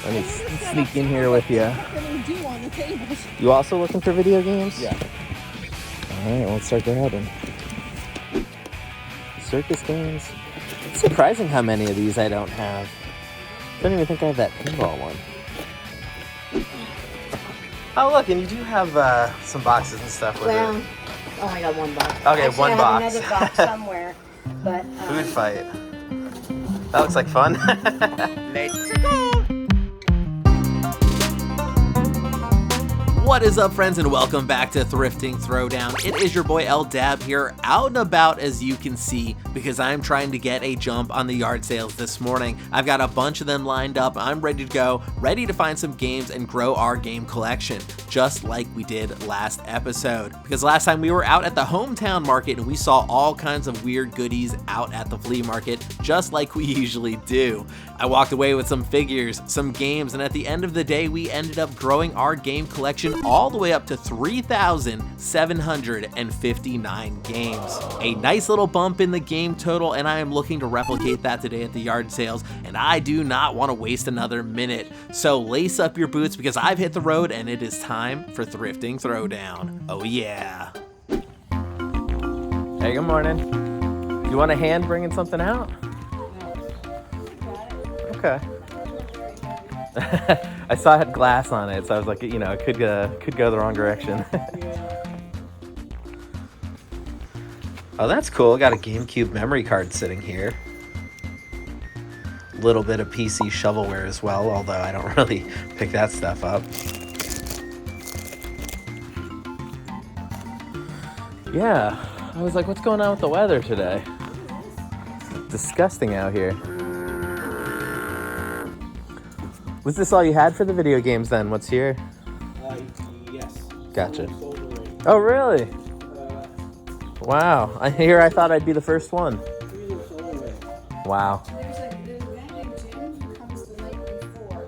Let me sneak in here with you. You also looking for video games? Yeah. All right, let's start grabbing. Circus games. It's surprising how many of these I don't have. I don't even think I have that pinball one. Oh, look, and you do have some boxes and stuff with it. Oh, I got one box. Okay, actually, one box. I have another box somewhere, but... Food fight. That looks like fun. Let's go! What is up, friends, and welcome back to Thrifting Throwdown. It is your boy L Dab here, out and about as you can see, because I'm trying to get a jump on the yard sales this morning. I've got a bunch of them lined up. I'm ready to go, ready to find some games and grow our game collection, just like we did last episode. Because last time we were out at the hometown market and we saw all kinds of weird goodies out at the flea market, just like we usually do. I walked away with some figures, some games, and at the end of the day, we ended up growing our game collection all the way up to 3,759 games. A nice little bump in the game total, and I am looking to replicate that today at the yard sales, and I do not want to waste another minute. So lace up your boots because I've hit the road and it is time for Thrifting Throwdown. Oh yeah. Hey, good morning. You want a hand bringing something out? Okay. I saw it had glass on it, so I was like, you know, it could go the wrong direction. Oh, that's cool. Got a GameCube memory card sitting here. A little bit of PC shovelware as well, although I don't really pick that stuff up. Yeah, I was like, what's going on with the weather today? It's disgusting out here. Was this all you had for the video games then? What's here? Yes. Gotcha. Oh, really? Wow. I thought I'd be the first one. Wow.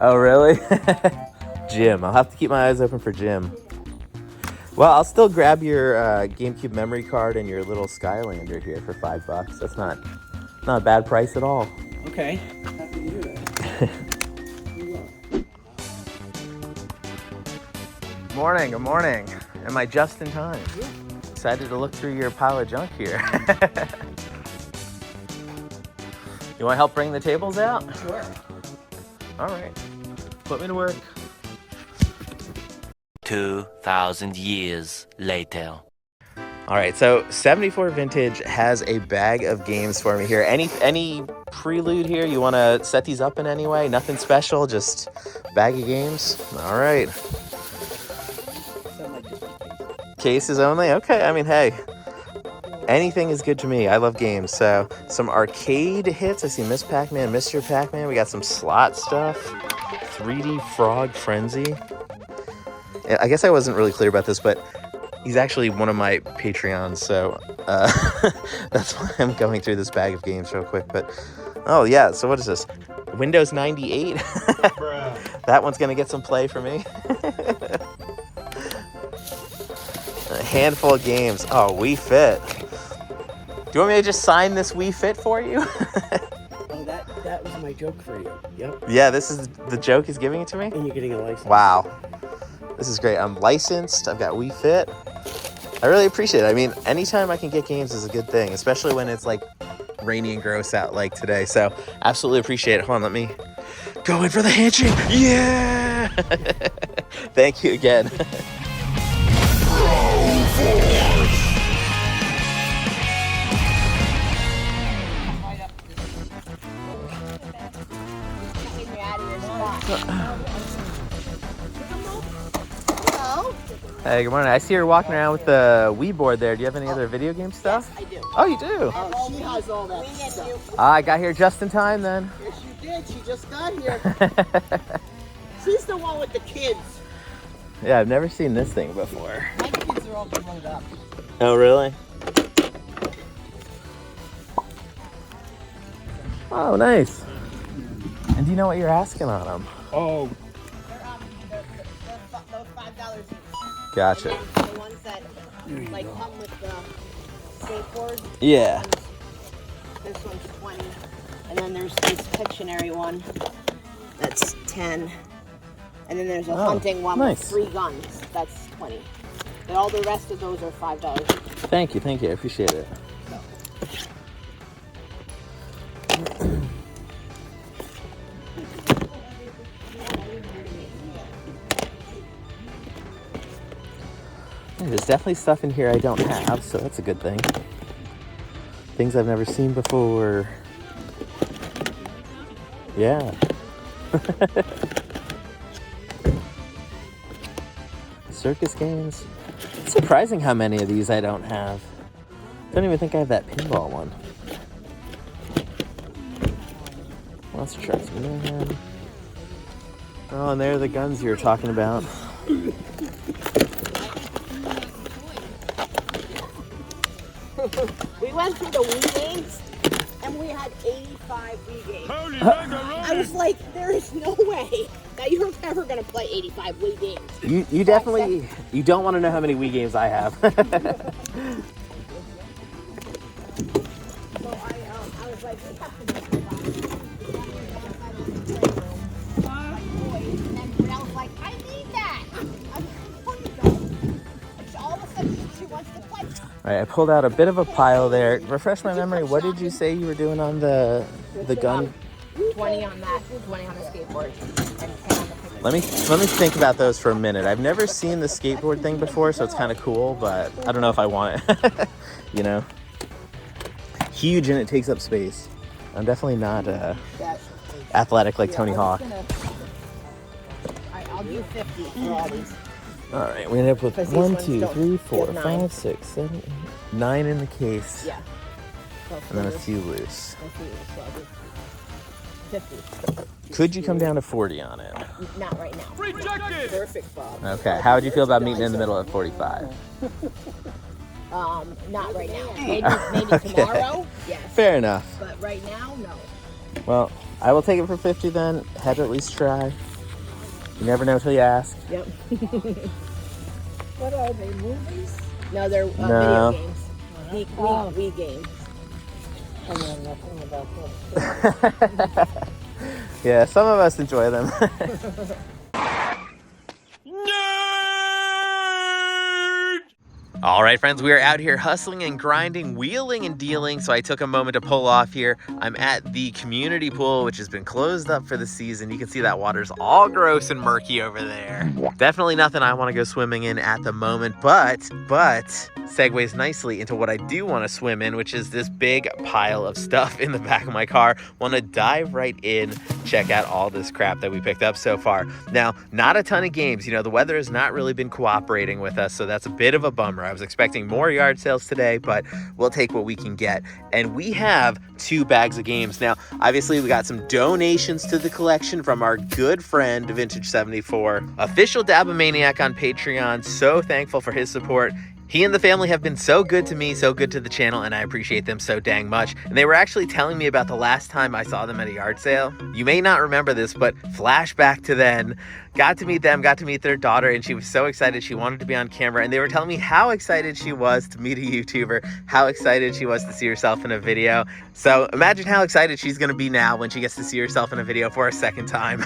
Oh, really? Jim. I'll have to keep my eyes open for Jim. Well, I'll still grab your GameCube memory card and your little Skylander here for $5. That's not a bad price at all. Okay. Happy to hear that. Morning, good morning. Am I just in time? Yeah. Excited to look through your pile of junk here. You want to help bring the tables out? Sure. All right. Put me to work. 2,000 years later. All right, so 74 Vintage has a bag of games for me here. Any prelude here? You want to set these up in any way? Nothing special, just bag of games? All right. Cases only? Okay, I mean, hey, anything is good to me. I love games. So some arcade hits. I see Miss Pac-Man, Mr. Pac-Man. We got some slot stuff. 3D Frog Frenzy. I guess I wasn't really clear about this, but he's actually one of my Patreons, so that's why I'm going through this bag of games real quick. But oh yeah, so what is this? Windows 98? That one's gonna get some play for me. A handful of games. Oh, Wii Fit. Do you want me to just sign this Wii Fit for you? Oh, that was my joke for you. Yep. Yeah, this is the joke he's giving it to me? And you're getting a license. Wow. This is great. I'm licensed. I've got Wii Fit. I really appreciate it. I mean, anytime I can get games is a good thing, especially when it's like rainy and gross out like today. So absolutely appreciate it. Hold on, let me go in for the handshake. Yeah! Thank you again. Hey, good morning. I see you're walking around with the Wii board there. Do you have any other video game stuff? Yes, I do. Oh, you do? Oh, she has all that stuff. I got here just in time then. Yes, you did. She just got here. She's the one with the kids. Yeah, I've never seen this thing before. My kids are all grown up. Oh, really? Oh, nice. And do you know what you're asking on them? Oh. They're $5 each. Gotcha. And the ones that like come with the skateboard. Yeah. This one's 20. And then there's this Pictionary one that's 10. And then there's a Oh, hunting one nice. with 3 guns. That's 20. And all the rest of those are $5. Thank you, I appreciate it. There's definitely stuff in here I don't have, so that's a good thing. Things I've never seen before. Yeah. Circus games. It's surprising how many of these I don't have. Don't even think I have that pinball one. Monster Trucks Mayhem. Oh, and there are the guns you were talking about. We went through the Wii games, and we had 85 Wii games. I was like, there is no way that you're ever going to play 85 Wii games. You definitely, you don't want to know how many Wii games I have. So I was like, we have to make it. And I was like, I need that. I'm going to go. All of a sudden, she wants to play. All right, I pulled out a bit of a pile there. Refresh my memory. What did you say you were doing on the gun? 20 on that, 20 on the skateboard, and 10 on the picture. Let me think about those for a minute. I've never seen the skateboard thing before, so it's kind of cool, but I don't know if I want it. You know, huge and it takes up space. I'm definitely not athletic like Tony Hawk. I'll do 50 for all these. All right, we ended up with 1, 2, 3, 4, 5, 6, 7, 8, 9 in the case. Yeah. And then a few loose. 50. Could you come down to 40 on it? Not right now. Rejected. Perfect, Bob. Okay, how would you feel about meeting in the middle at 45? Not right now. Maybe tomorrow. Yes. Fair enough. But right now, no. Well, I will take it for 50 then. Had to at least try. You never know until you ask. Yep. What are they, movies? No, they're No. video games. Wii games. I know nothing about that. Yeah, some of us enjoy them. All right, friends, we are out here hustling and grinding, wheeling and dealing, so I took a moment to pull off here. I'm at the community pool, which has been closed up for the season. You can see that water's all gross and murky over there. Definitely nothing I want to go swimming in at the moment, but segues nicely into what I do want to swim in, which is this big pile of stuff in the back of my car. Want to dive right in, check out all this crap that we picked up so far. Now, not a ton of games. You know, the weather has not really been cooperating with us, so that's a bit of a bummer. I was expecting more yard sales today, but we'll take what we can get. And we have 2 bags of games. Now, obviously, we got some donations to the collection from our good friend, Vintage74, official Dabomaniac on Patreon. So thankful for his support. He and the family have been so good to me, so good to the channel, and I appreciate them so dang much. And they were actually telling me about the last time I saw them at a yard sale. You may not remember this, but flashback to then. Got to meet them, got to meet their daughter, and she was so excited she wanted to be on camera. And they were telling me how excited she was to meet a YouTuber, how excited she was to see herself in a video. So imagine how excited she's gonna be now when she gets to see herself in a video for a second time.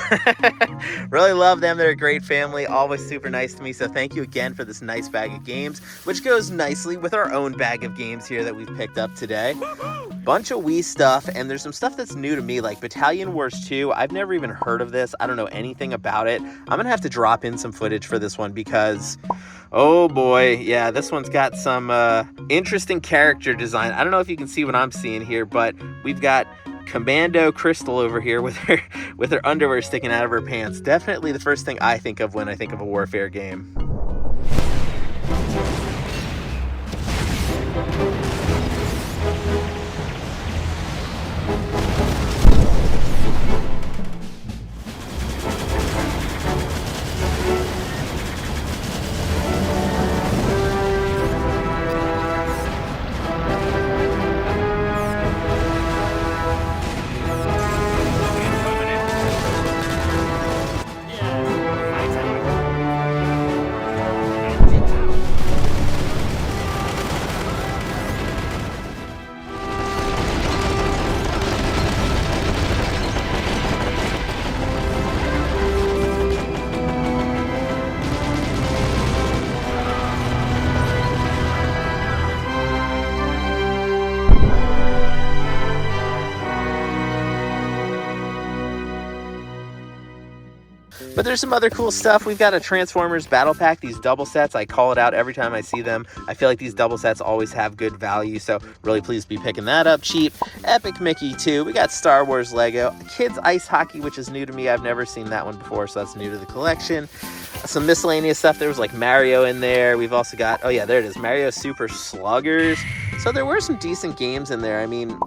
Really love them. They're a great family, always super nice to me. So thank you again for this nice bag of games, which goes nicely with our own bag of games here that we've picked up today. Bunch of Wii stuff, and there's some stuff that's new to me, like Battalion Wars 2. I've never even heard of this. I don't know anything about it. I'm gonna have to drop in some footage for this one because, oh boy, yeah, this one's got some interesting character design. I don't know if you can see what I'm seeing here, but we've got Commando Crystal over here with her underwear sticking out of her pants. Definitely the first thing I think of when I think of a warfare game. But there's some other cool stuff. We've got a Transformers Battle Pack, these double sets. I call it out every time I see them. I feel like these double sets always have good value, so really pleased to be picking that up cheap. Epic Mickey 2. We got Star Wars Lego. Kids Ice Hockey, which is new to me. I've never seen that one before, so that's new to the collection. Some miscellaneous stuff. There was like Mario in there. We've also got, oh yeah, there it is, Mario Super Sluggers. So there were some decent games in there. I mean,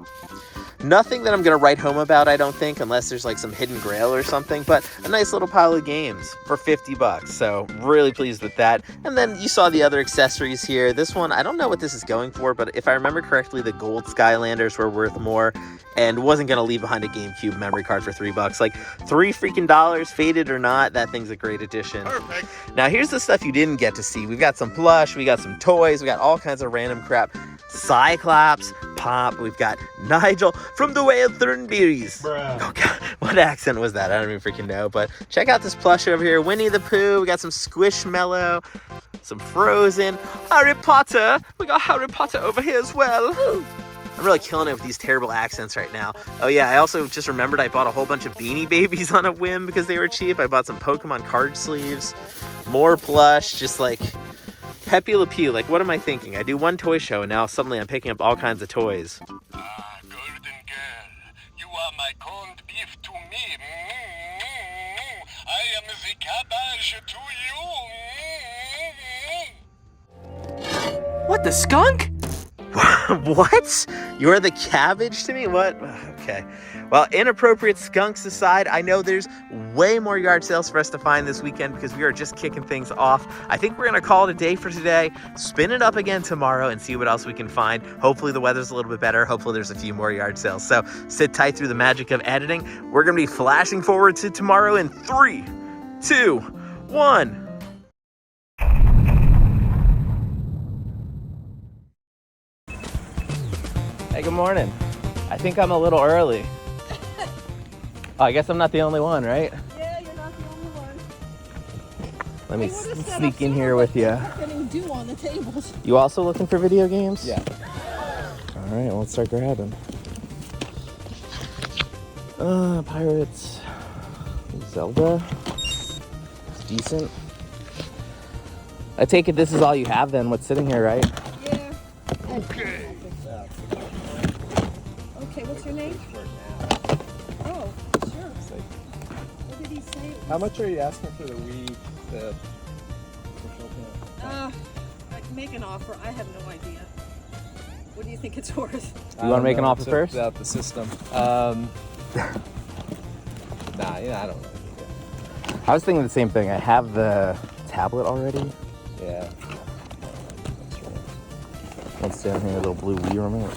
nothing that I'm going to write home about, I don't think, unless there's like some hidden grail or something, but a nice little pile of games for $50. So really pleased with that. And then you saw the other accessories here. This one, I don't know what this is going for, but if I remember correctly, the gold Skylanders were worth more and wasn't going to leave behind a GameCube memory card for $3. Like $3 freaking, faded or not, that thing's a great addition. Perfect. Now here's the stuff you didn't get to see. We've got some plush, we got some toys, we got all kinds of random crap. Cyclops, Pop, we've got Nigel from the Whale Thornberries. Oh god, what accent was that? I don't even freaking know, but check out this plush over here. Winnie the Pooh, we got some Squishmallow, some Frozen, Harry Potter, we got Harry Potter over here as well. I'm really killing it with these terrible accents right now. Oh yeah, I also just remembered I bought a whole bunch of Beanie Babies on a whim because they were cheap. I bought some Pokemon card sleeves, more plush, just like Pepe Le Pew. Like, what am I thinking? I do one toy show and now suddenly I'm picking up all kinds of toys. Ah, golden girl, you are my corned beef to me. I am the cabbage to you. What, the skunk? What? You're the cabbage to me? What? Okay. Well, inappropriate skunks aside, I know there's way more yard sales for us to find this weekend because we are just kicking things off. I think we're going to call it a day for today, spin it up again tomorrow, and see what else we can find. Hopefully the weather's a little bit better. Hopefully there's a few more yard sales. So sit tight through the magic of editing. We're going to be flashing forward to tomorrow in 3, 2, 1. Hey, good morning. I think I'm a little early. Oh, I guess I'm not the only one, right? Yeah, you're not the only one. Let me sneak in here with you. Getting dew on the tables. You also looking for video games? Yeah. All right, well, let's start grabbing. Pirates. Zelda. It's decent. I take it this is all you have then, what's sitting here, right? Yeah. Okay. Okay, what's your name? Oh, sure. What did he say? How much are you asking for the Wii? Make an offer. I have no idea. What do you think it's worth? You want to make an offer first? Without the system. Nah, I don't know. I was thinking the same thing. I have the tablet already. Yeah. What's down here? A little blue Wii remote.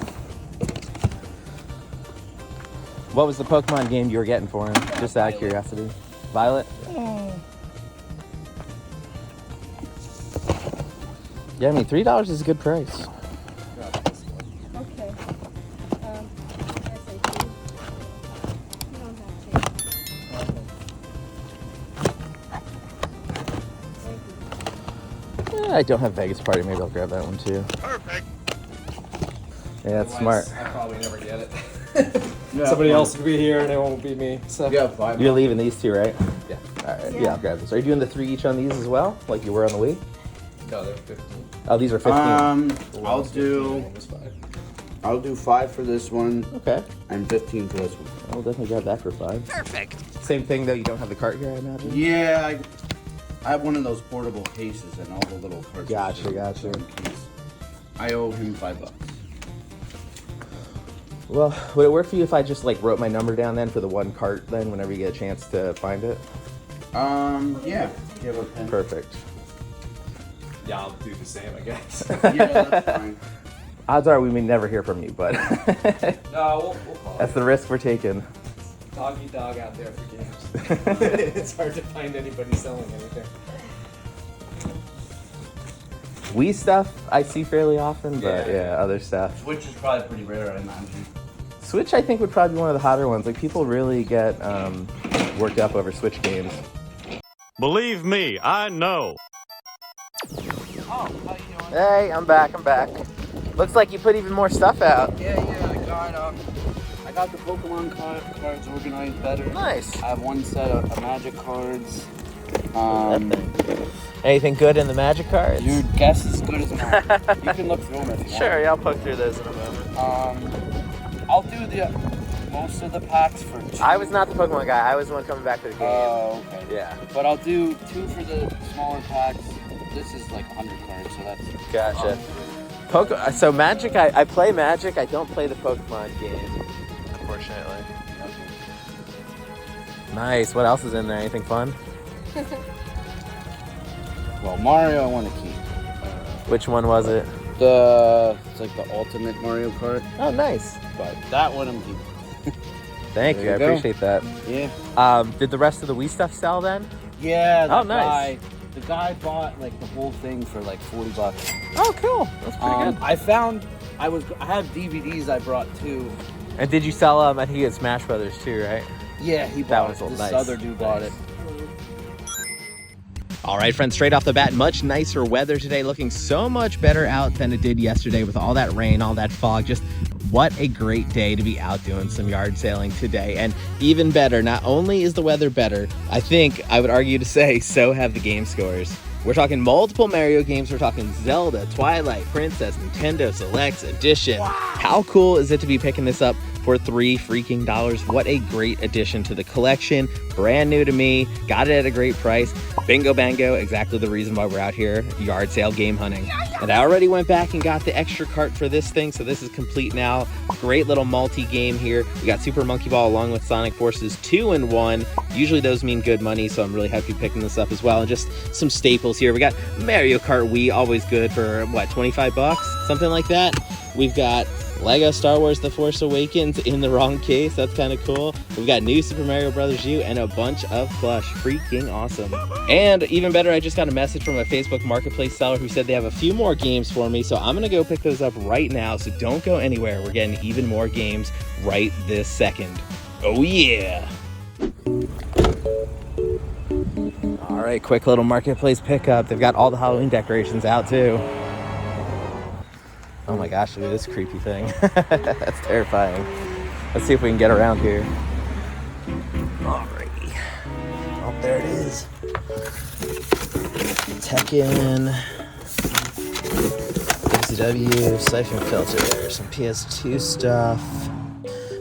What was the Pokemon game you were getting for him? Just out of curiosity. Violet? Yeah, I mean, $3 is a good price. Okay. SAT. You don't have to. I don't have Vegas Party. Maybe I'll grab that one too. Perfect. Yeah, that's smart. I probably never get it. Somebody else will be here and it won't be me. So. Yeah, fine. You're leaving these two, right? Yeah. All right. Yeah, I'll grab this. Are you doing the 3 each on these as well, like you were on the Wii? No, they're 15. Oh, these are 15. I'll do 5 for this one. Okay. And 15 for this one. I'll definitely grab that for 5. Perfect. Same thing though. You don't have the cart here, I imagine. Yeah, I have one of those portable cases and all the little carts. Gotcha. I owe him $5. Well, would it work for you if I just like wrote my number down then for the one cart then whenever you get a chance to find it? Yeah. Do you have a pen? Perfect. Yeah, I'll do the same, I guess. Yeah, that's fine. Odds are we may never hear from you, but No, we'll call that's it. the risk we're taking. Dog eat dog out there for games. It's hard to find anybody selling anything. Wii stuff I see fairly often, but yeah, other stuff. Switch is probably pretty rare, I imagine. Switch I think would probably be one of the hotter ones. Like people really get worked up over Switch games. Believe me, I know. Hey, I'm back. Looks like you put even more stuff out. Yeah, I I got the Pokemon cards organized better. Nice. I have one set of Magic cards. Anything good in the Magic cards? Your guess is as good as mine. You can look through them if you Sure, want. yeah, I'll poke through those in a moment. I'll do most of the packs for 2. I was not the Pokemon guy. I was the one coming back to the game. Oh, okay. Yeah. But I'll do 2 for the smaller packs. This is like 100 cards, so that's... Gotcha. So Magic, I play Magic. I don't play the Pokemon game, unfortunately. Nice. What else is in there? Anything fun? Well, Mario I want to keep. Which one was it? It's like the Ultimate Mario Kart. Oh, nice. But that one I'm keeping. Thank you. I appreciate that. Yeah. Did the rest of the Wii stuff sell then? Yeah. Oh, nice. The guy bought like the whole thing for like $40. Oh, cool. That's pretty good. I have DVDs I brought too. And did you sell I think it's Smash Brothers too, right? Yeah, he That bought it. one's This nice. other dude bought it. All right, friends, straight off the bat, much nicer weather today, looking so much better out than it did yesterday with all that rain, all that fog. Just what a great day to be out doing some yard sailing today. And even better, not only is the weather better, I think I would argue to say so have the game scores. We're talking multiple Mario games. We're talking Zelda, Twilight Princess, Nintendo Selects Edition. Wow. How cool is it to be picking this up for $3 freaking? What a great addition to the collection. Brand new to me. Got it at a great price. Bingo bango, exactly the reason why we're out here yard sale game hunting. And I already went back and got the extra cart for this thing, so this is complete now. Great little multi-game here. We got Super Monkey Ball along with Sonic Forces 2 in 1. Usually those mean good money, so I'm really happy picking this up as well. And just some staples here. We got Mario Kart Wii, always good for, what, 25 bucks? Something like that. We've got Lego Star Wars The Force Awakens in the wrong case. That's kind of cool. We've got new Super Mario Bros. U and a bunch of plush. Freaking awesome. And even better, I just got a message from a Facebook Marketplace seller who said they have a few more games for me. So I'm going to go pick those up right now. So don't go anywhere. We're getting even more games right this second. Oh, yeah. All right, quick little Marketplace pickup. They've got all the Halloween decorations out, too. Oh my gosh, look at this creepy thing. That's terrifying. Let's see if we can get around here. Alrighty. Oh, there it is. Tekken. WCW, Siphon Filter, some PS2 stuff.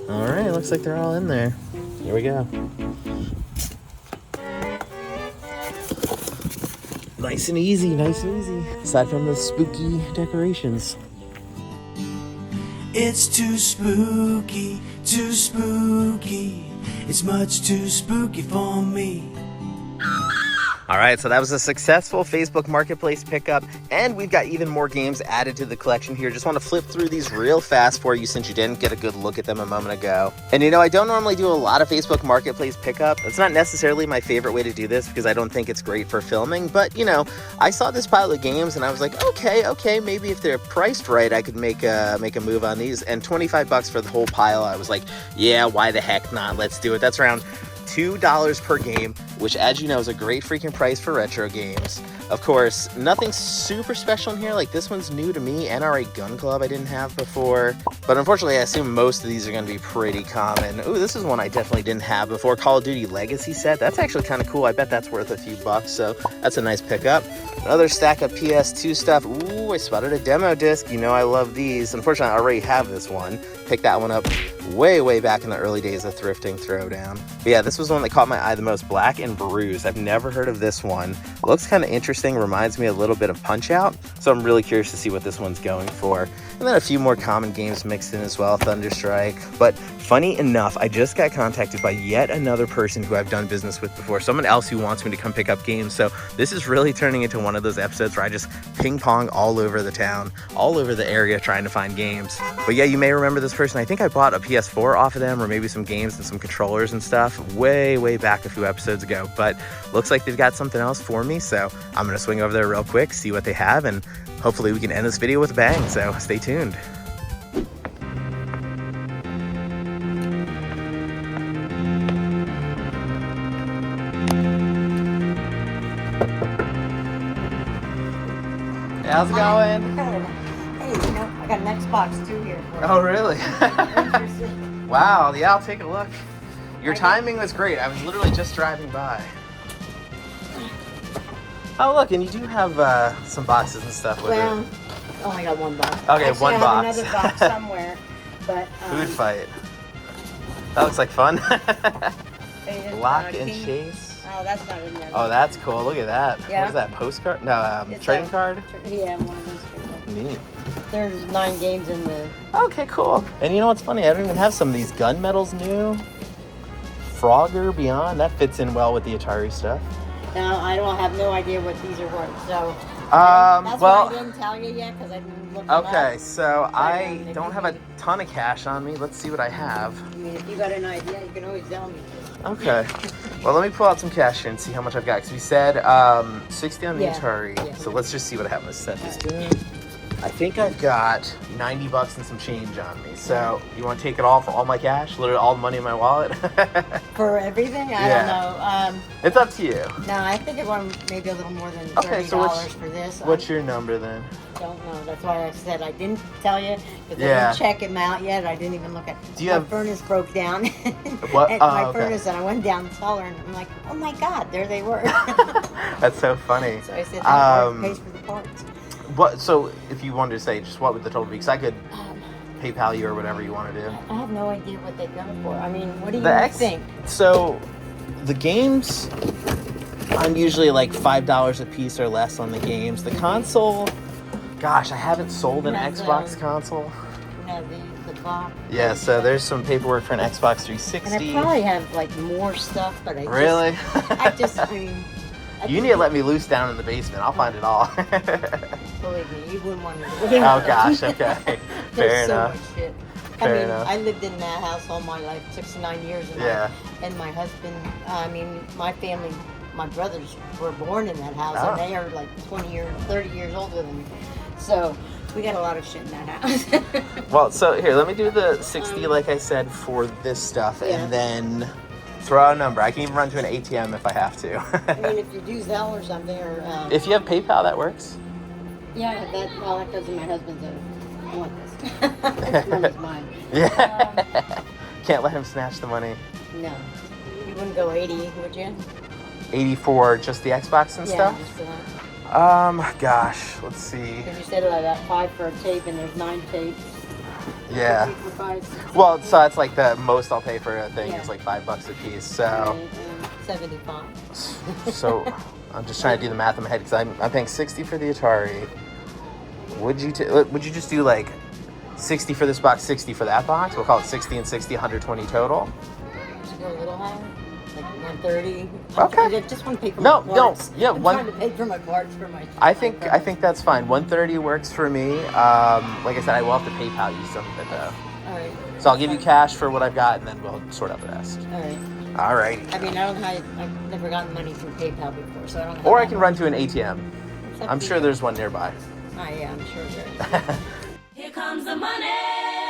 Alright, looks like they're all in there. Here we go. Nice and easy, nice and easy. Aside from the spooky decorations. It's too spooky, it's much too spooky for me. All right, so that was a successful Facebook Marketplace pickup, and we've got even more games added to the collection here. Just want to flip through these real fast for you since you didn't get a good look at them a moment ago. And you know, I don't normally do a lot of Facebook Marketplace pickup. It's not necessarily my favorite way to do this because I don't think it's great for filming, but you know, I saw this pile of games and I was like, okay, maybe if they're priced right, I could make a move on these. And 25 bucks for the whole pile, I was like, yeah, why the heck not? Let's do it. That's around $2 per game, which, as you know, is a great freaking price for retro games. Of course, nothing super special in here. Like, this one's new to me. NRA Gun Club I didn't have before. But unfortunately, I assume most of these are going to be pretty common. Ooh, this is one I definitely didn't have before. Call of Duty Legacy set. That's actually kind of cool. I bet that's worth a few bucks, so that's a nice pickup. Another stack of PS2 stuff. Ooh, I spotted a demo disc. You know I love these. Unfortunately, I already have this one. Picked that one up way back in the early days of Thrifting Throwdown. But yeah, this was the one that caught my eye the most. Black and Bruised. I've never heard of this one. Looks kind of interesting. Reminds me a little bit of Punch-Out. So I'm really curious to see what this one's going for. And then a few more common games mixed in as well. Thunderstrike. But funny enough, I just got contacted by yet another person who I've done business with before. Someone else who wants me to come pick up games. So this is really turning into one of those episodes where I just ping pong all over the town, all over the area trying to find games. But yeah, you may remember this person. I think I bought a PS4 off of them, or maybe some games and some controllers and stuff way back a few episodes ago. But looks like they've got something else for me. So I'm going to swing over there real quick, see what they have, and hopefully we can end this video with a bang. So stay tuned. How's it going? Hey, you know, I got an Xbox 2 here. Oh, really? Wow, yeah, I'll take a look. Your timing was great. I was literally just driving by. Oh, look, and you do have some boxes and stuff with Well, it. only got one box. Okay, Actually, one I box. have another box somewhere, but Food fight. That looks like fun. Lock and King- chase. Oh, that's not in there. Oh, that's cool. Look at that. Yeah. What is that? Postcard? No, It's trading a- card? Yeah, one of those. Neat. There's 9 games in the. Okay, cool. And you know what's funny? I don't even have some of these gunmetals new. Frogger Beyond. That fits in well with the Atari stuff. Now I don't have no idea what these are worth, so. That's well, why I didn't tell you yet because I didn't look. them okay, up. so I if don't you have a need- ton of cash on me. Let's see what I have. I mean, if you got an idea, you can always tell me. Okay. Well, let me pull out some cash here and see how much I've got. Because we said 60 on the Yeah. Atari. Yeah. So let's just see what I have. Let's set this down. I think I've got 90 bucks and some change on me. So you want to take it all for all my cash? Literally all the money in my wallet? For everything, I Yeah. don't know. It's up to you. No, I think I want maybe a little more than $30 Okay, so for this. what's your number then? I don't know. That's why I said I didn't tell you because I Yeah. didn't check him out yet. I didn't even look at. Do you my have- furnace broke down. What? And Oh, my okay. furnace, and I went down the cellar, and I'm like, oh my god, there they were. That's so funny. So I said that Um, pays for the parts. What? So if you wanted to say just what would the total be? Because I could PayPal you or whatever you want to do. I have no idea what they go for. I mean, what do you The X. think? So the games, I'm usually like $5 a piece or less on the games. The console, gosh, I haven't sold an That's, Xbox console. No, the clock. Yeah, so there's some paperwork for an Xbox And 360. I probably have like more stuff, but I Really? I mean. You need to let me loose down in the basement. I'll find it all. Believe me, you wouldn't want to. Oh gosh, okay. There's Fair so enough. much shit. Fair I mean, enough. I lived in that house all my life, 69 years, and Yeah. and my husband, I mean, my family, my brothers were born in that house, Oh. and they are like 20 years, 30 years older than me. So we got a lot of shit in that house. Well, so here, let me do the 60 like I said for this stuff, Yeah. and then throw out a number. I can even run to an ATM if I have to. I mean, if you do Zelle or something, or If you have PayPal, that works. yeah, that goes in my husband's. I want this. This money's mine. Yeah. Can't let him snatch the money. No, you wouldn't go 80, would you? 84, just the Xbox and Yeah, stuff? just that. Gosh, let's see. Because you said like that 5 for a tape, and there's 9 tapes. Yeah. 50 for 5, 60. Well, so that's like the most I'll pay for a thing Yeah. is like $5 a piece. So, 75. so I'm just trying to do the math in my head because I'm paying 60 for the Atari. Would you just do like 60 for this box, 60 for that box? We'll call it 60 and 60, 120 total. Should go a little higher, like 130. Okay. I just want to pay for No, my no, parts. yeah, I'm one- trying to pay for my parts for my. I think that's fine. 130 works for me. Like I said, I will have to PayPal you some of it though. All right. So I'll give you cash for what I've got, and then we'll sort out the rest. All right. Alrighty. I mean, I've never gotten money through PayPal before, so I don't. Have Or I that can much. run to an ATM. It's up I'm to sure you. there's one nearby. Oh yeah, I'm sure there is. Here comes the money.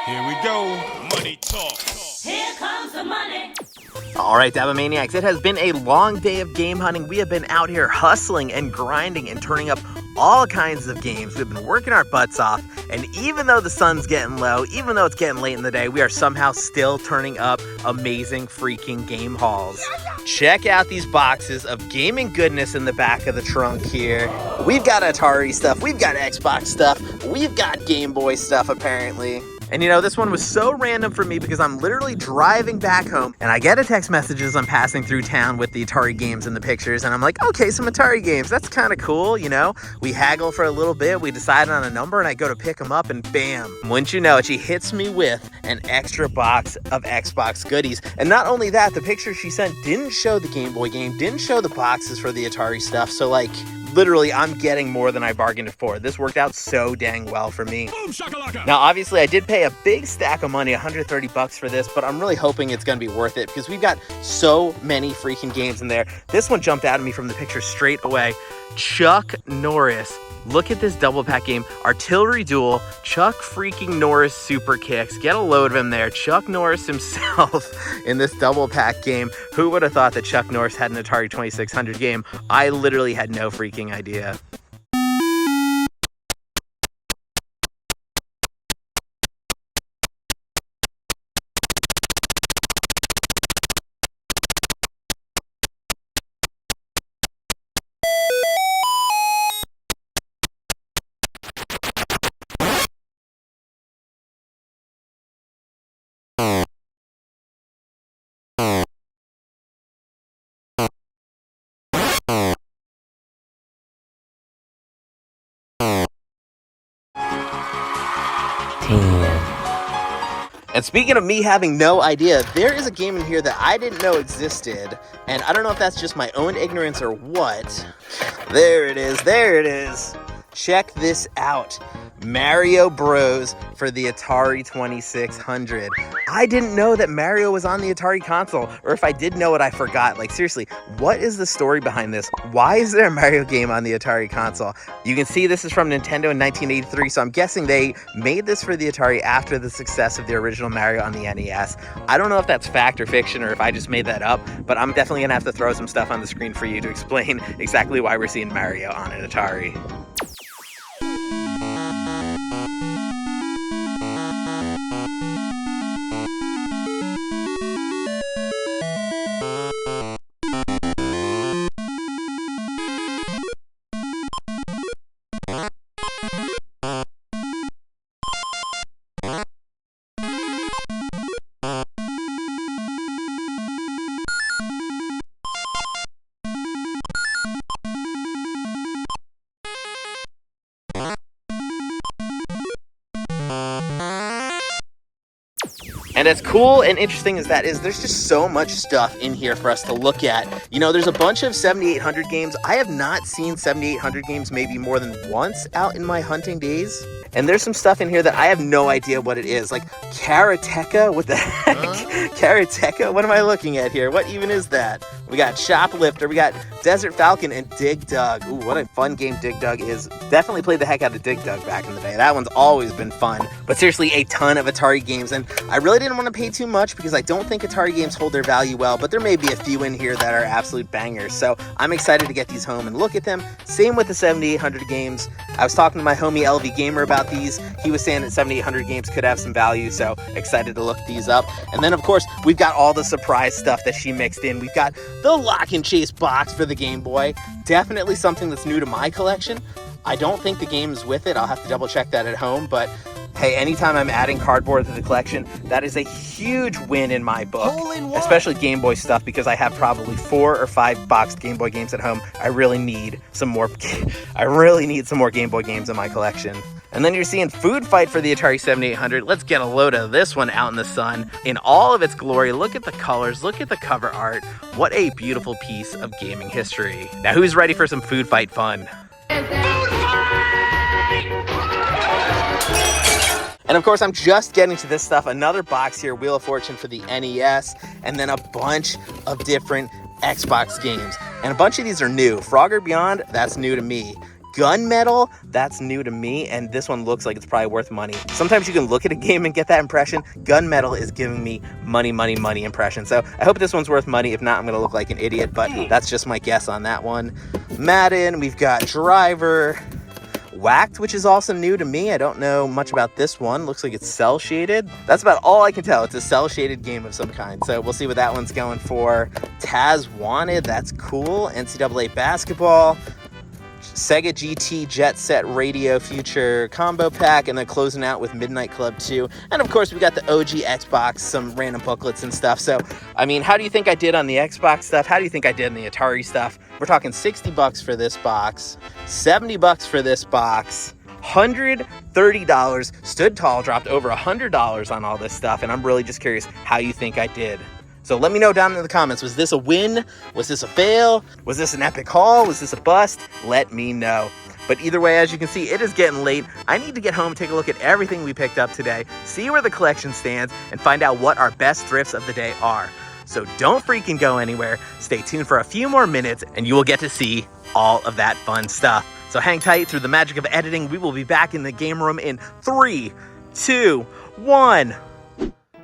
Here we go. Money talk. Here comes the money. All right, Dabomaniacs, it has been a long day of game hunting. We have been out here hustling and grinding and turning up all kinds of games. We've been working our butts off, and even though the sun's getting low, even though it's getting late in the day, we are somehow still turning up amazing freaking game hauls. Check out these boxes of gaming goodness in the back of the trunk here. We've got Atari stuff, we've got Xbox stuff, we've got Game Boy stuff apparently. And you know, this one was so random for me because I'm literally driving back home and I get a text message as I'm passing through town with the Atari games in the pictures, and I'm like, okay, some Atari games, that's kind of cool, you know? We haggle for a little bit, we decide on a number, and I go to pick them up, and bam, wouldn't you know it, she hits me with an extra box of Xbox goodies. And not only that, the picture she sent didn't show the Game Boy game, didn't show the boxes for the Atari stuff, so like, literally, I'm getting more than I bargained for. This worked out so dang well for me. Boom shakalaka. Now, obviously, I did pay a big stack of money, $130 for this, but I'm really hoping it's going to be worth it because we've got so many freaking games in there. This one jumped out at me from the picture straight away. Chuck Norris. Look at this double pack game. Artillery Duel, Chuck freaking Norris Super Kicks. Get a load of him there. Chuck Norris himself in this double pack game. Who would have thought that Chuck Norris had an Atari 2600 game? I literally had no freaking idea. And speaking of me having no idea, there is a game in here that I didn't know existed, and I don't know if that's just my own ignorance or what. There it is, there it is. Check this out. Mario Bros. For the Atari 2600. I didn't know that Mario was on the Atari console, or if I did know it, I forgot. Like, seriously, what is the story behind this? Why is there a Mario game on the Atari console? You can see this is from Nintendo in 1983, so I'm guessing they made this for the Atari after the success of the original Mario on the NES. I don't know if that's fact or fiction, or if I just made that up, but I'm definitely gonna have to throw some stuff on the screen for you to explain exactly why we're seeing Mario on an Atari. And as cool and interesting as that is, there's just so much stuff in here for us to look at. You know, there's a bunch of 7800 games. I have not seen 7800 games maybe more than once out in my hunting days. And there's some stuff in here that I have no idea what it is. Like Karateka? What the heck? Karateka? What am I looking at here? What even is that? We got Shoplifter, we got Desert Falcon, and Dig Dug. Ooh, what a fun game Dig Dug is. Definitely played the heck out of Dig Dug back in the day. That one's always been fun. But seriously, a ton of Atari games. And I really didn't want to pay too much because I don't think Atari games hold their value well, but there may be a few in here that are absolute bangers. So I'm excited to get these home and look at them. Same with the 7800 games. I was talking to my homie LV Gamer about these. He was saying that 7800 games could have some value, so excited to look these up. And then, of course, we've got all the surprise stuff that she mixed in. We've got the Lock and Chase box for the Game Boy. Definitely something that's new to my collection. I don't think the game is with it. I'll have to double check that at home, but hey, anytime I'm adding cardboard to the collection, that is a huge win in my book, especially Game Boy stuff, because I have probably 4 or 5 boxed Game Boy games at home. I really need some more Game Boy games in my collection. And then you're seeing Food Fight for the Atari 7800. Let's get a load of this one out in the sun in all of its glory. Look at the colors, look at the cover art. What a beautiful piece of gaming history. Now, who's ready for some Food Fight fun? And of course, I'm just getting to this stuff. Another box here, Wheel of Fortune for the NES, and then a bunch of different Xbox games. And a bunch of these are new. Frogger Beyond, that's new to me. Gunmetal, that's new to me, and this one looks like it's probably worth money. Sometimes you can look at a game and get that impression. Gunmetal is giving me money impression. So I hope this one's worth money. If not, I'm gonna look like an idiot, but that's just my guess on that one. Madden, we've got Driver. Whacked, which is also new to me. I don't know much about this one. Looks like it's cell shaded. That's about all I can tell. It's a cell shaded game of some kind. So we'll see what that one's going for. Taz Wanted, that's cool. NCAA basketball. Sega GT Jet Set Radio Future combo pack, and then closing out with Midnight Club 2. And of course, we got the OG Xbox, some random booklets and stuff. So, I mean, how do you think I did on the Xbox stuff? How do you think I did on the Atari stuff? We're talking $60 for this box, $70 for this box, $130. Stood tall, dropped over $100 on all this stuff, and I'm really just curious how you think I did. So let me know down in the comments, was this a win? Was this a fail? Was this an epic haul? Was this a bust? Let me know. But either way, as you can see, it is getting late. I need to get home, take a look at everything we picked up today, see where the collection stands, and find out what our best thrifts of the day are. So don't freaking go anywhere. Stay tuned for a few more minutes, and you will get to see all of that fun stuff. So hang tight. Through the magic of editing, we will be back in the game room in 3, 2, 1.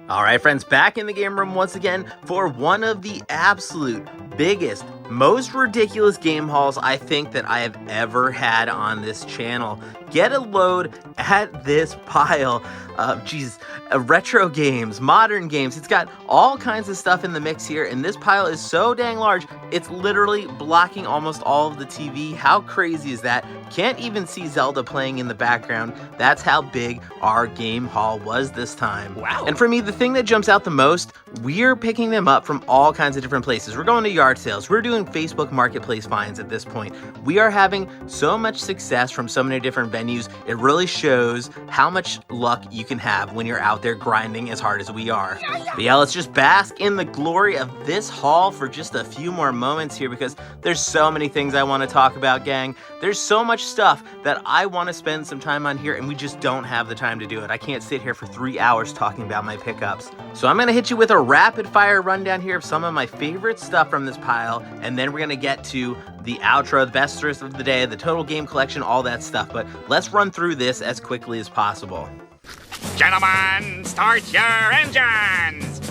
All right, friends, back in the game room once again for one of the absolute biggest, most ridiculous game hauls I think that I have ever had on this channel. Get a load at this pile of, retro games, modern games. It's got all kinds of stuff in the mix here, and this pile is so dang large, it's literally blocking almost all of the TV. How crazy is that? Can't even see Zelda playing in the background. That's how big our game haul was this time. Wow. And for me, the thing that jumps out the most, we're picking them up from all kinds of different places. We're going to yard sales. We're doing Facebook Marketplace finds at this point. We are having so much success from so many different venues. It really shows how much luck you can have when you're out there grinding as hard as we are. But yeah, let's just bask in the glory of this haul for just a few more moments here, because there's so many things I want to talk about, gang. There's so much stuff that I want to spend some time on here, and we just don't have the time to do it. I can't sit here for 3 hours talking about my pickups. So I'm going to hit you with a rapid fire rundown here of some of my favorite stuff from this pile, and then we're going to get to the outro, the best thrift of the day, the total game collection, all that stuff. But let's run through this as quickly as possible. Gentlemen, start your engines!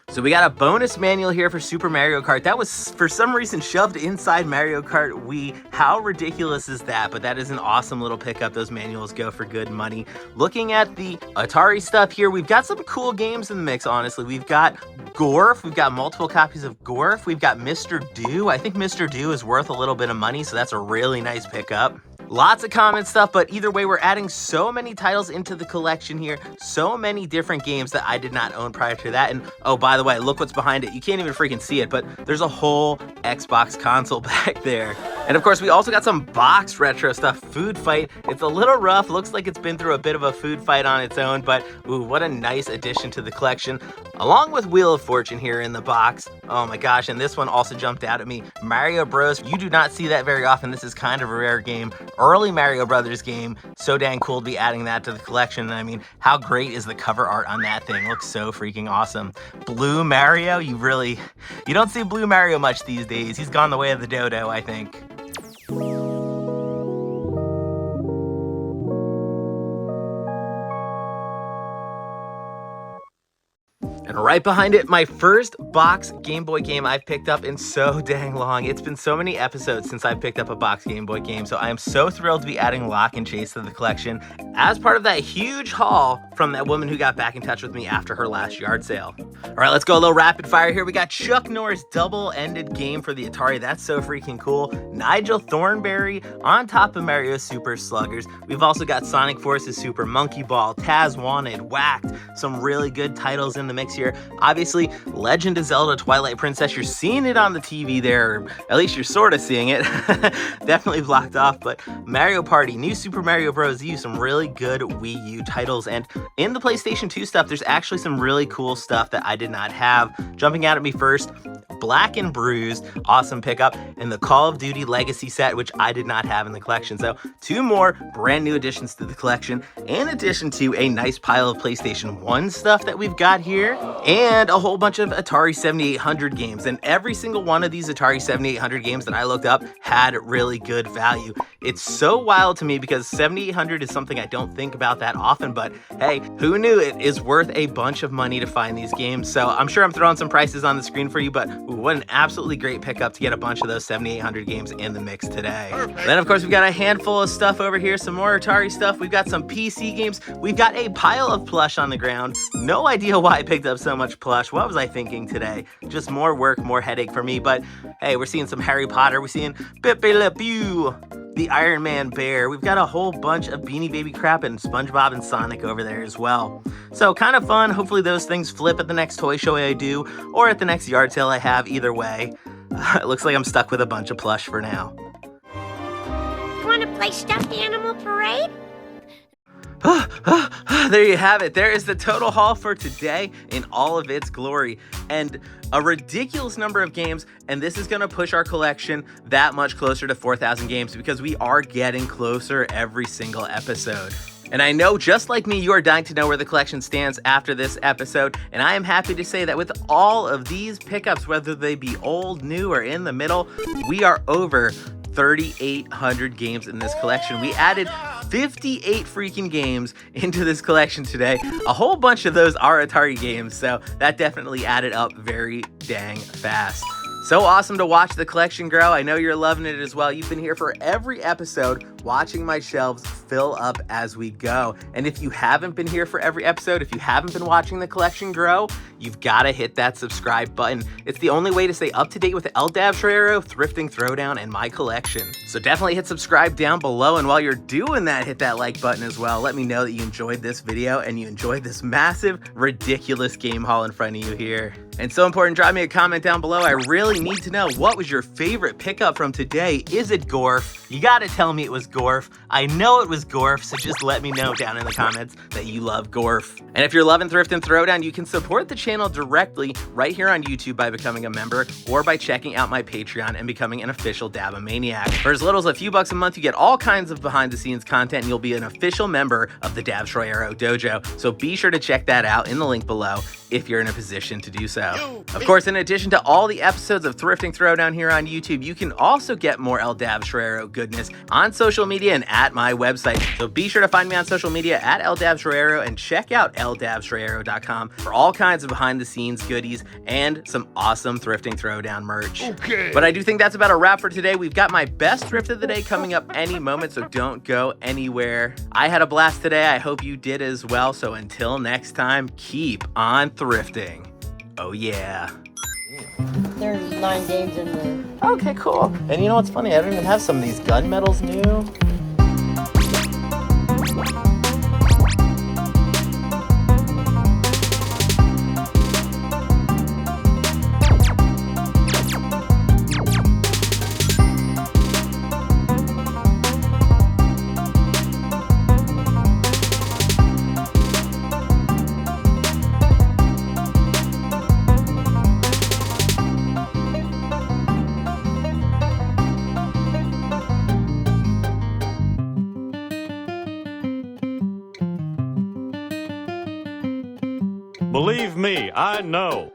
So we got a bonus manual here for Super Mario Kart. That was, for some reason, shoved inside Mario Kart Wii. How ridiculous is that? But that is an awesome little pickup. Those manuals go for good money. Looking at the Atari stuff here, we've got some cool games in the mix, honestly. We've got Gorf. We've got multiple copies of Gorf. We've got Mr. Do. I think Mr. Do is worth a little bit of money, so that's a really nice pickup. Lots of common stuff, but either way, we're adding so many titles into the collection here, so many different games that I did not own prior to that. And oh, by the way, look what's behind it. You can't even freaking see it, but there's a whole Xbox console back there. And of course, we also got some box retro stuff. Food Fight. It's a little rough. Looks like it's been through a bit of a food fight on its own, but ooh, what a nice addition to the collection. Along with Wheel of Fortune here in the box. Oh my gosh, and this one also jumped out at me. Mario Bros. You do not see that very often. This is kind of a rare game. Early Mario Brothers game. So dang cool to be adding that to the collection. And I mean, how great is the cover art on that thing? Looks so freaking awesome. Blue Mario, you don't see Blue Mario much these days. He's gone the way of the dodo, I think. And right behind it, my first box Game Boy game I've picked up in so dang long. It's been so many episodes since I've picked up a box Game Boy game, so I am so thrilled to be adding Lock and Chase to the collection as part of that huge haul from that woman who got back in touch with me after her last yard sale. All right, let's go a little rapid fire here. We got Chuck Norris double-ended game for the Atari. That's so freaking cool. Nigel Thornberry on top of Mario Super Sluggers. We've also got Sonic Forces Super Monkey Ball, Taz Wanted, Whacked. Some really good titles in the mix here. Obviously, Legend of Zelda Twilight Princess, you're seeing it on the TV there, or at least you're sort of seeing it. Definitely blocked off, but Mario Party, New Super Mario Bros. U, some really good Wii U titles. And in the PlayStation 2 stuff, there's actually some really cool stuff that I did not have. Jumping out at me first, Black and Bruised, awesome pickup, and the Call of Duty Legacy set, which I did not have in the collection. So 2 more brand new additions to the collection, in addition to a nice pile of PlayStation 1 stuff that we've got here, and a whole bunch of Atari 7800 games. And every single one of these Atari 7800 games that I looked up had really good value. It's so wild to me because 7800 is something I don't think about that often, but hey, who knew it is worth a bunch of money to find these games. So I'm sure I'm throwing some prices on the screen for you, but ooh, what an absolutely great pickup to get a bunch of those 7800 games in the mix today. Then of course we've got a handful of stuff over here, some more Atari stuff. We've got some PC games. We've got a pile of plush on the ground. No idea why I picked up so much plush. What was I thinking today? Just more work, more headache for me, but hey, we're seeing some Harry Potter. We're seeing Pepe Le Pew, the Iron Man bear. We've got a whole bunch of Beanie Baby crap and SpongeBob and Sonic over there as well. So kind of fun. Hopefully those things flip at the next toy show I do or at the next yard sale I have. Either way, it looks like I'm stuck with a bunch of plush for now. Want to play Stuffed Animal Parade? There you have it. There is the total haul for today in all of its glory, and a ridiculous number of games, and this is going to push our collection that much closer to 4,000 games because we are getting closer every single episode. And I know, just like me, you are dying to know where the collection stands after this episode, and I am happy to say that with all of these pickups, whether they be old, new, or in the middle, we are over 3,800 games in this collection. We added 58 freaking games into this collection today. A whole bunch of those are Atari games, so that definitely added up very dang fast. So awesome to watch the collection grow. I know you're loving it as well. You've been here for every episode, watching my shelves fill up as we go. And if you haven't been here for every episode, if you haven't been watching the collection grow, you've got to hit that subscribe button. It's the only way to stay up to date with LDAB Trayero, Thrifting Throwdown, and my collection. So definitely hit subscribe down below. And while you're doing that, hit that like button as well. Let me know that you enjoyed this video and you enjoyed this massive, ridiculous game haul in front of you here. And so important, drop me a comment down below. I really need to know, what was your favorite pickup from today? Is it Gorf? You gotta tell me it was Gorf. I know it was Gorf, so just let me know down in the comments that you love Gorf. And if you're loving Thrifting Throwdown, you can support the channel directly right here on YouTube by becoming a member or by checking out my Patreon and becoming an official Dabomaniac. For as little as a few bucks a month, you get all kinds of behind the scenes content and you'll be an official member of the Dab Trayero Dojo. So be sure to check that out in the link below if you're in a position to do so. Of course, in addition to all the episodes of Thrifting Throwdown here on YouTube, you can also get more LDAB Trayero goodness on social media and at my website. So be sure to find me on social media at LDAB Trayero and check out ldabtrayero.com for all kinds of behind the scenes goodies and some awesome Thrifting Throwdown merch. Okay. But I do think that's about a wrap for today. We've got my best thrift of the day coming up any moment, so don't go anywhere. I had a blast today. I hope you did as well. So until next time, keep on thrifting. Oh yeah. There's 9 games in there. Okay, cool. And you know what's funny? I don't even have some of these gunmetals new. Believe me, I know.